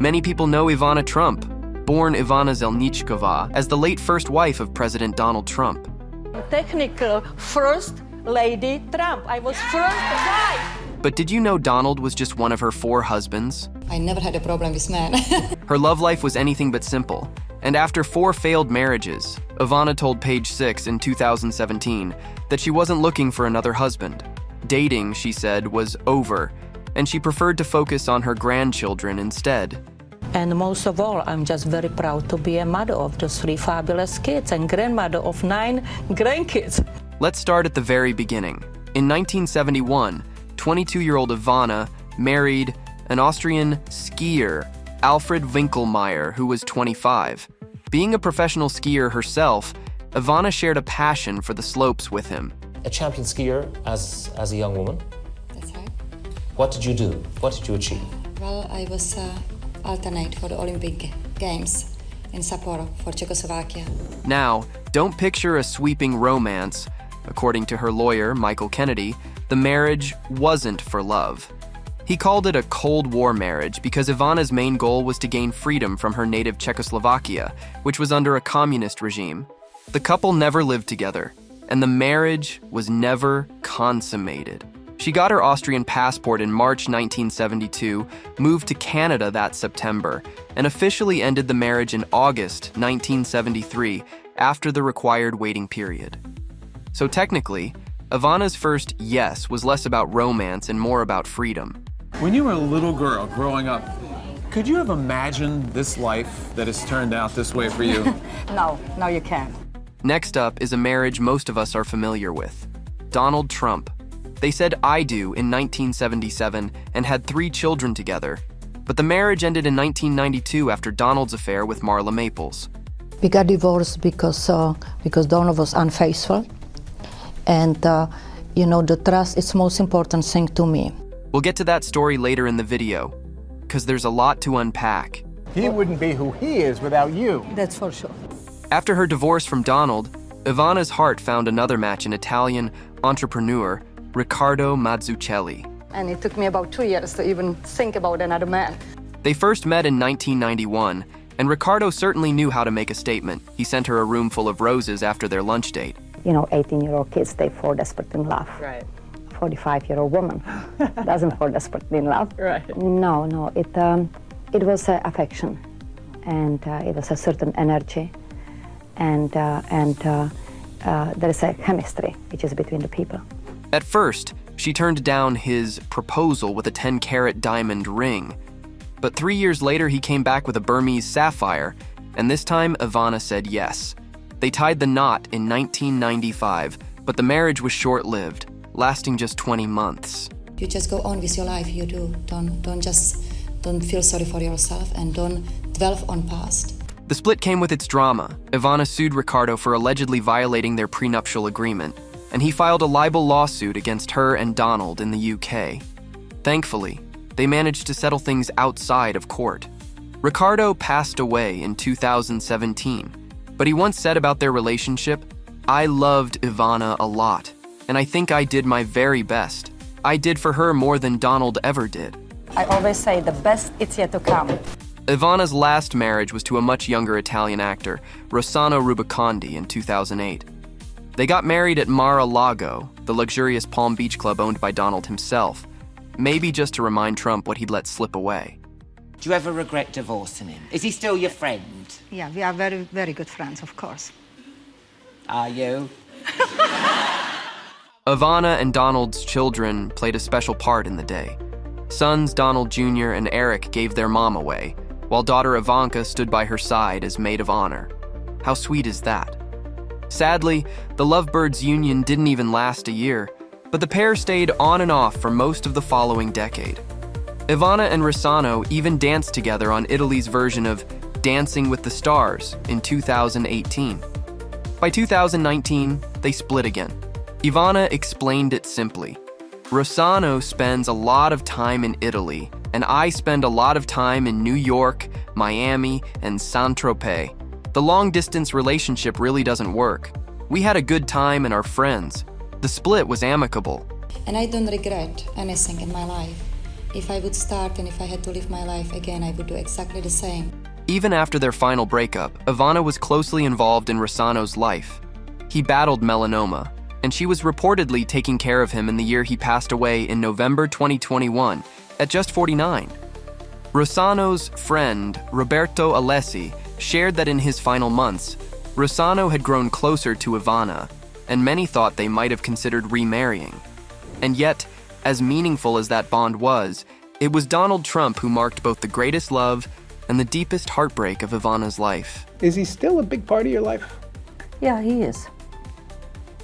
Many people know Ivana Trump, born Ivana Zelnichkova, as the late first wife of President Donald Trump. Technical first lady Trump. I was first wife. But did you know Donald was just one of her 4 husbands? I never had a problem with men. Her love life was anything but simple. And after 4 failed marriages, Ivana told Page 6 in 2017 that she wasn't looking for another husband. Dating, she said, was over, and she preferred to focus on her grandchildren instead. And most of all, I'm just very proud to be a mother of those 3 fabulous kids and grandmother of 9 grandkids. Let's start at the very beginning. In 1971, 22-year-old Ivana married an Austrian skier, Alfred Winkelmeyer, who was 25. Being a professional skier herself, Ivana shared a passion for the slopes with him. A champion skier as a young woman. That's right. What did you do? What did you achieve? Well, I was alternate for the Olympic Games in Sapporo for Czechoslovakia. Now, don't picture a sweeping romance. According to her lawyer, Michael Kennedy, the marriage wasn't for love. He called it a Cold War marriage because Ivana's main goal was to gain freedom from her native Czechoslovakia, which was under a communist regime. The couple never lived together, and the marriage was never consummated. She got her Austrian passport in March 1972, moved to Canada that September, and officially ended the marriage in August 1973 after the required waiting period. So technically, Ivana's first yes was less about romance and more about freedom. When you were a little girl growing up, could you have imagined this life that has turned out this way for you? No, you can't. Next up is a marriage most of us are familiar with. Donald Trump. They said "I do" in 1977 and had 3 children together. But the marriage ended in 1992 after Donald's affair with Marla Maples. We got divorced because Donald was unfaithful. And, the trust is the most important thing to me. We'll get to that story later in the video, because there's a lot to unpack. He wouldn't be who he is without you. That's for sure. After her divorce from Donald, Ivana's heart found another match in Italian entrepreneur Riccardo Mazzucchelli. And it took me about 2 years to even think about another man. They first met in 1991, and Riccardo certainly knew how to make a statement. He sent her a room full of roses after their lunch date. 18-year-old kids, they fall desperate in love. Right. 45-year-old woman doesn't fall desperately in love. Right. No, it was affection, and it was a certain energy, and there is a chemistry which is between the people. At first, she turned down his proposal with a 10-carat diamond ring. But 3 years later, he came back with a Burmese sapphire, and this time Ivana said yes. They tied the knot in 1995, but the marriage was short-lived, lasting just 20 months. You just go on with your life, you do. Don't feel sorry for yourself and don't dwell on past. The split came with its drama. Ivana sued Riccardo for allegedly violating their prenuptial agreement, and he filed a libel lawsuit against her and Donald in the UK. Thankfully, they managed to settle things outside of court. Riccardo passed away in 2017, but he once said about their relationship, "I loved Ivana a lot, and I think I did my very best. I did for her more than Donald ever did." I always say the best is yet to come. Ivana's last marriage was to a much younger Italian actor, Rossano Rubicondi, in 2008. They got married at Mar-a-Lago, the luxurious Palm Beach club owned by Donald himself, maybe just to remind Trump what he'd let slip away. Do you ever regret divorcing him? Is he still your friend? Yeah, we are very, very good friends, of course. Are you? Ivana and Donald's children played a special part in the day. Sons Donald Jr. and Eric gave their mom away, while daughter Ivanka stood by her side as maid of honor. How sweet is that? Sadly, the lovebirds' union didn't even last a year, but the pair stayed on and off for most of the following decade. Ivana and Rossano even danced together on Italy's version of Dancing with the Stars in 2018. By 2019, they split again. Ivana explained it simply. Rossano spends a lot of time in Italy, and I spend a lot of time in New York, Miami, and Saint-Tropez. The long-distance relationship really doesn't work. We had a good time and are friends. The split was amicable. And I don't regret anything in my life If I would start and if I had to live my life again, I would do exactly the same. Even after their final breakup, Ivana was closely involved in Rossano's life. He battled melanoma, and she was reportedly taking care of him in the year he passed away in November 2021, at just 49. Rossano's friend, Roberto Alessi, shared that in his final months, Rossano had grown closer to Ivana, and many thought they might have considered remarrying. And yet, as meaningful as that bond was, it was Donald Trump who marked both the greatest love and the deepest heartbreak of Ivana's life. Is he still a big part of your life? Yeah, he is.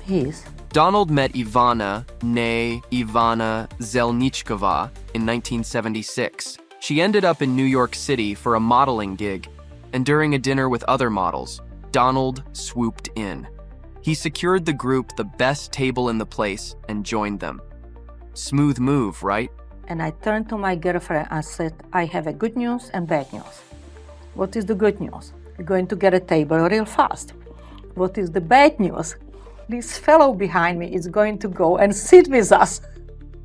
He is. Donald met Ivana, née Ivana Zelnichkova, in 1976. She ended up in New York City for a modeling gig, and during a dinner with other models, Donald swooped in. He secured the group the best table in the place and joined them. Smooth move, right? And I turned to my girlfriend and said, I have a good news and bad news. What is the good news? We're going to get a table real fast. What is the bad news? This fellow behind me is going to go and sit with us.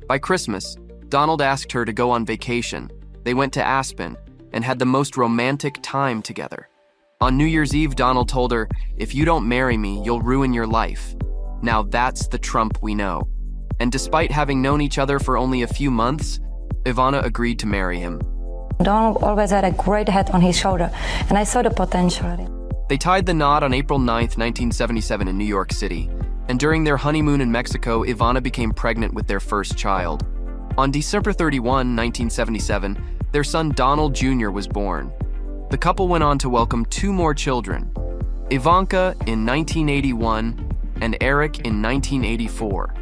By Christmas, Donald asked her to go on vacation. They went to Aspen and had the most romantic time together. On New Year's Eve, Donald told her, if you don't marry me, you'll ruin your life. Now that's the Trump we know. And despite having known each other for only a few months, Ivana agreed to marry him. Donald always had a great head on his shoulder, and I saw the potential in it. They tied the knot on April 9th, 1977 in New York City, and during their honeymoon in Mexico, Ivana became pregnant with their first child. On December 31, 1977, their son Donald Jr. was born. The couple went on to welcome 2 more children, Ivanka in 1981 and Eric in 1984.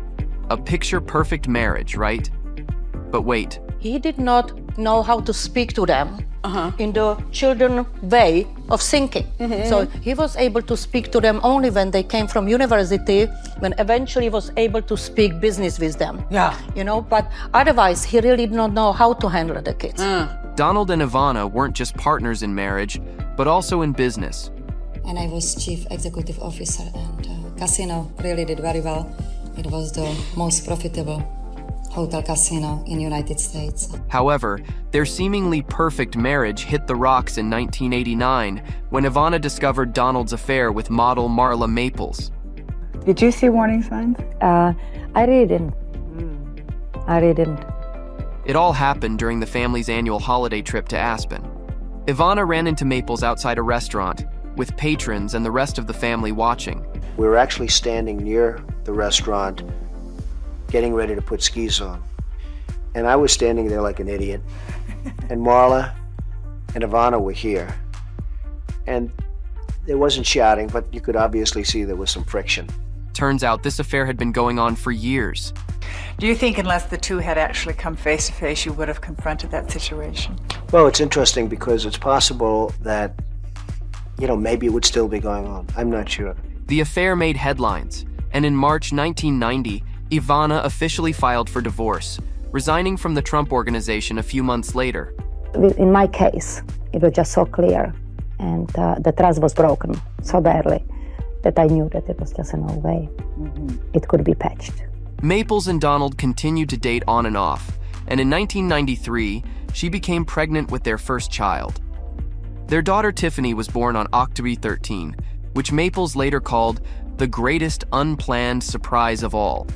A picture-perfect marriage, right? But wait. He did not know how to speak to them in the children way of thinking. So he was able to speak to them only when they came from university, when eventually he was able to speak business with them. Yeah. You know, but otherwise he really did not know how to handle the kids. Donald and Ivana weren't just partners in marriage, but also in business. And I was chief executive officer, and casino really did very well. It was the most profitable hotel casino in the United States. However, their seemingly perfect marriage hit the rocks in 1989 when Ivana discovered Donald's affair with model Marla Maples. Did you see warning signs? I really didn't. I really didn't. It all happened during the family's annual holiday trip to Aspen. Ivana ran into Maples outside a restaurant, with patrons and the rest of the family watching. We were actually standing near the restaurant, getting ready to put skis on. And I was standing there like an idiot. And Marla and Ivana were here. And there wasn't shouting, but you could obviously see there was some friction. Turns out this affair had been going on for years. Do you think unless the two had actually come face to face, you would have confronted that situation? Well, it's interesting because it's possible that, maybe it would still be going on. I'm not sure. The affair made headlines, and in March 1990, Ivana officially filed for divorce, resigning from the Trump Organization a few months later. In my case, it was just so clear, and the trust was broken so badly that I knew that it was just no way it could be patched. Maples and Donald continued to date on and off, and in 1993, she became pregnant with their first child. Their daughter Tiffany was born on October 13, which Maples later called the greatest unplanned surprise of all.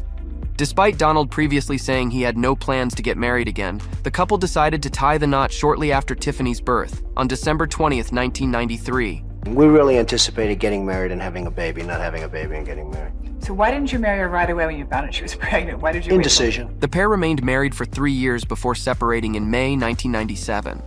Despite Donald previously saying he had no plans to get married again, the couple decided to tie the knot shortly after Tiffany's birth, on December 20th, 1993. We really anticipated getting married and having a baby, not having a baby and getting married. So why didn't you marry her right away when you found out she was pregnant? Why did you wait? Indecision. The pair remained married for 3 years before separating in May 1997.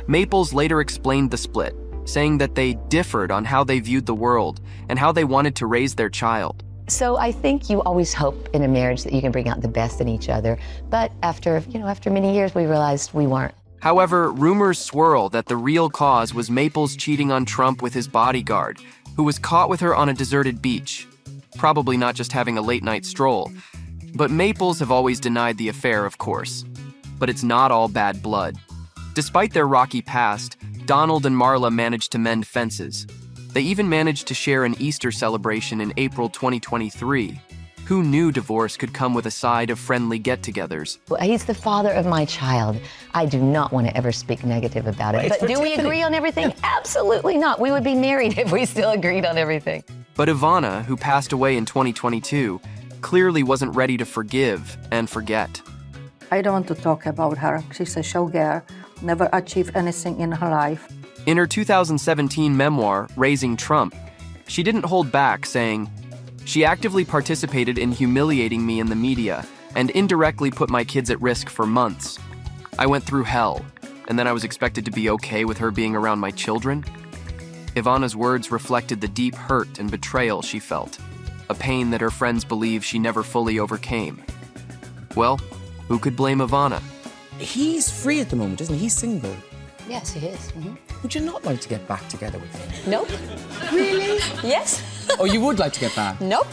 Maples later explained the split, saying that they differed on how they viewed the world and how they wanted to raise their child. So I think you always hope in a marriage that you can bring out the best in each other. But after many years, we realized we weren't. However, rumors swirl that the real cause was Maples cheating on Trump with his bodyguard, who was caught with her on a deserted beach. Probably not just having a late-night stroll. But Maples have always denied the affair, of course. But it's not all bad blood. Despite their rocky past, Donald and Marla managed to mend fences. They even managed to share an Easter celebration in April 2023. Who knew divorce could come with a side of friendly get-togethers? Well, he's the father of my child. I do not want to ever speak negative about it. It's But do we Tiffany. agree on everything? Absolutely not. We would be married if we still agreed on everything. But Ivana, who passed away in 2022, clearly wasn't ready to forgive and forget. I don't want to talk about her. She's a showgirl, never achieved anything in her life. In her 2017 memoir, Raising Trump, she didn't hold back, saying, "She actively participated in humiliating me in the media and indirectly put my kids at risk for months. I went through hell, and then I was expected to be okay with her being around my children?" Ivana's words reflected the deep hurt and betrayal she felt, a pain that her friends believe she never fully overcame. Well, who could blame Ivana? He's free at the moment, isn't he? He's single. Yes, he is. Would you not like to get back together with him? Nope. Really? Yes. Oh, you would like to get back? Nope.